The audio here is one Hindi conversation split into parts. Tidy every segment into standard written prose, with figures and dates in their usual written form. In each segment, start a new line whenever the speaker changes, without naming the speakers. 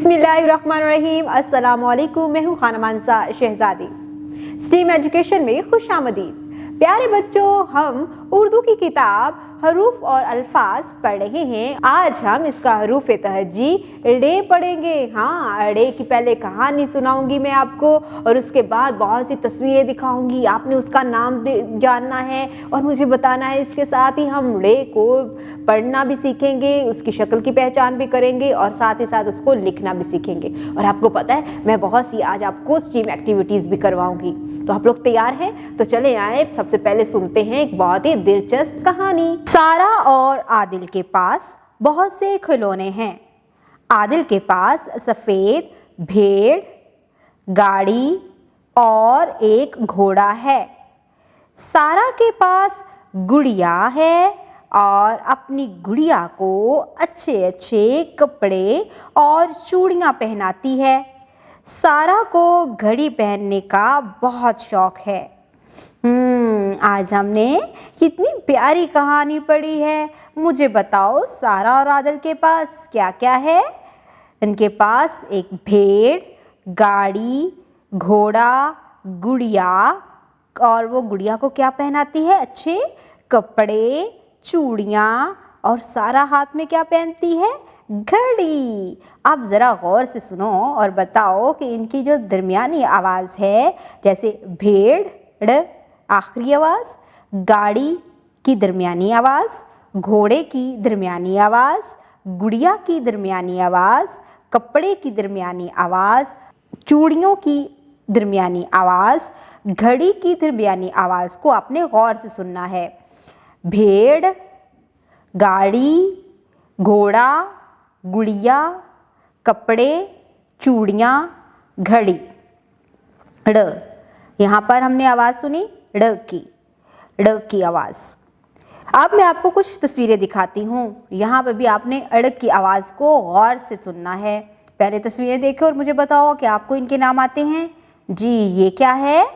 बिस्मिल्लाहिर्रहमानिर्रहीम। अस्सलाम वालेकुम। मैं हूँ खाना मानसा शहजादी। स्टीम एजुकेशन में खुश आमदीद। प्यारे बच्चों, हम उर्दू की किताब हरूफ और अल्फाज पढ़ रहे हैं। आज हम इसका हरूफ तहज्जी ड़े पढ़ेंगे। हाँ, ड़े की पहले कहानी सुनाऊंगी मैं आपको और उसके बाद बहुत सी तस्वीरें दिखाऊंगी। आपने उसका नाम जानना है और मुझे बताना है। इसके साथ ही हम ड़े को पढ़ना भी सीखेंगे, उसकी शक्ल की पहचान भी करेंगे और साथ ही साथ उसको लिखना भी सीखेंगे। और आपको पता है, मैं बहुत सी आज आपको स्टीम एक्टिविटीज़ भी करवाऊंगी। तो आप लोग तैयार हैं? तो चले आए, सबसे पहले सुनते हैं एक बहुत ही दिलचस्प कहानी। सारा और आदिल के पास बहुत से खिलौने हैं। आदिल के पास सफ़ेद भेड़, गाड़ी और एक घोड़ा है। सारा के पास गुड़िया है और अपनी गुड़िया को अच्छे अच्छे कपड़े और चूड़ियाँ पहनाती है। सारा को घड़ी पहनने का बहुत शौक है। आज हमने कितनी प्यारी कहानी पढ़ी है। मुझे बताओ, सारा और आदिल के पास क्या क्या है? इनके पास एक भेड़, गाड़ी, घोड़ा, गुड़िया, और वो गुड़िया को क्या पहनाती है? अच्छे कपड़े, चूड़ियाँ, और सारा हाथ में क्या पहनती है? घड़ी। आप ज़रा गौर से सुनो और बताओ कि इनकी जो दरमियानी आवाज़ है, जैसे भेड़ आखिरी आवाज़, गाड़ी की दरमियानी आवाज़, घोड़े की दरमियानी आवाज़, गुड़िया की दरमियानी आवाज़, कपड़े की दरमियानी आवाज़, चूड़ियों की दरमियानी आवाज़, घड़ी की दरमियानी आवाज़ को आपने गौर से सुनना है। भेड़, गाड़ी, घोड़ा, गुड़िया, कपड़े, चूड़ियाँ, घड़ी। ड़, यहाँ पर हमने आवाज़ सुनी ड़ की आवाज़। अब मैं आपको कुछ तस्वीरें दिखाती हूँ। यहाँ पर भी आपने अड़ की आवाज़ को गौर से सुनना है। पहले तस्वीरें देखो और मुझे बताओ कि आपको इनके नाम आते हैं। जी, ये क्या है?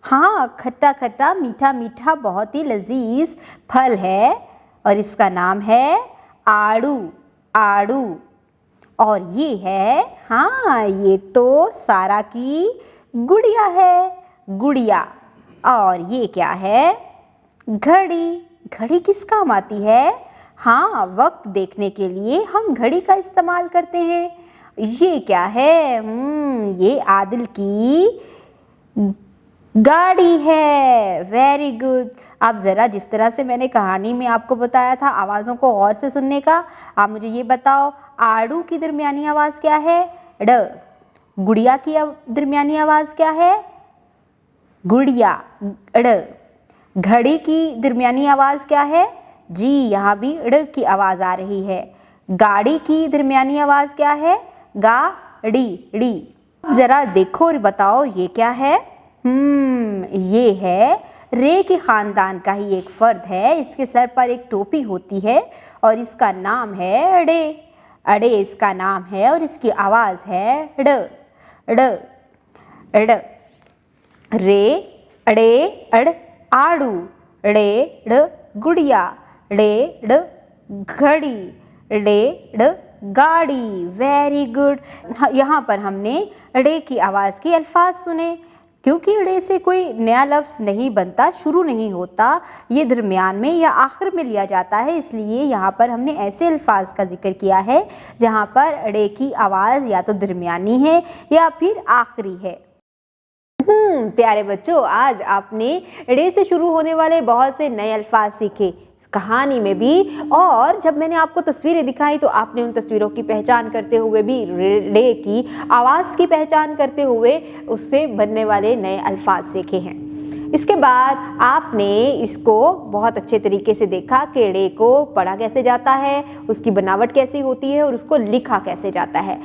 हाँ, खट्टा खट्टा मीठा मीठा बहुत ही लजीज फल है और इसका नाम है आड़ू। आड़ू। और ये है, हाँ, ये तो सारा की गुड़िया है, गुड़िया। और ये क्या है? घड़ी। घड़ी किस काम आती है? हाँ, वक्त देखने के लिए हम घड़ी का इस्तेमाल करते हैं। ये क्या है? ये आदिल की गाड़ी है। Very good. आप ज़रा जिस तरह से मैंने कहानी में आपको बताया था आवाज़ों को गौर से सुनने का, आप मुझे ये बताओ, आड़ू की दरमियानी आवाज़ क्या है? ड़। गुड़िया की दरमियानी आवाज़ क्या है? गुड़िया, ड़। घड़ी की दरमियानी आवाज़ क्या है? जी, यहाँ भी ड़ की आवाज़ आ रही है। गाड़ी की दरमियानी आवाज़ क्या है? गाड़ी, ड़ी। ज़रा देखो और बताओ, ये क्या है? ये है रे के ख़ानदान का ही एक फ़र्द है। इसके सर पर एक टोपी होती है और इसका नाम है अड़े। अड़े इसका नाम है और इसकी आवाज़ है ड़, ड़, ड़। रे, अड़े, अड़, आड़ू, ड़े, ड़, गुड़िया, ड़े, ड़, घड़ी, ड़े, ड़, गाड़ी। Very good. यहाँ पर हमने ड़े की आवाज़ के अल्फाज सुने। क्योंकि ड़े से कोई नया लफ्ज़ नहीं बनता, शुरू नहीं होता, ये दरमियान में या आखिर में लिया जाता है, इसलिए यहाँ पर हमने ऐसे अल्फाज का जिक्र किया है जहाँ पर ड़े की आवाज़ या तो दरमियानी है या फिर आखिरी है। प्यारे बच्चों, आज आपने ड़े से शुरू होने वाले बहुत से नए अल्फाज सीखे कहानी में भी, और जब मैंने आपको तस्वीरें दिखाई तो आपने उन तस्वीरों की पहचान करते हुए भी ड़े की आवाज़ की पहचान करते हुए उससे बनने वाले नए अल्फाज सीखे हैं। इसके बाद आपने इसको बहुत अच्छे तरीके से देखा कि ड़े को पढ़ा कैसे जाता है, उसकी बनावट कैसी होती है और उसको लिखा कैसे जाता है।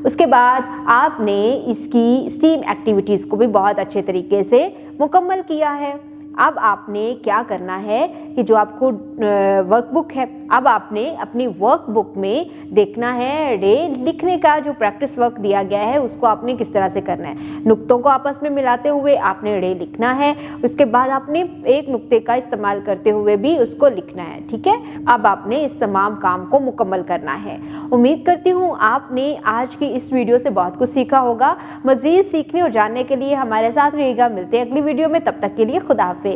उसके बाद आपने इसकी स्टीम एक्टिविटीज़ को भी बहुत अच्छे तरीके से मुकम्मल किया है। अब आपने क्या करना है कि जो आपको वर्कबुक है अब आपने अपनी वर्कबुक में देखना है रे लिखने का जो प्रैक्टिस वर्क दिया गया है उसको आपने किस तरह से करना है। नुक्तों को आपस में मिलाते हुए आपने रे लिखना है, उसके बाद आपने एक नुक्ते का इस्तेमाल करते हुए भी उसको लिखना है। ठीक है, अब आपने इस तमाम काम को मुकम्मल करना है। उम्मीद करती हूँ आपने आज की इस वीडियो से बहुत कुछ सीखा होगा। मज़ीद सीखने और जानने के लिए हमारे साथ रहिएगा। मिलते हैं अगली वीडियो में, तब तक के लिए खुदा हाफिज़।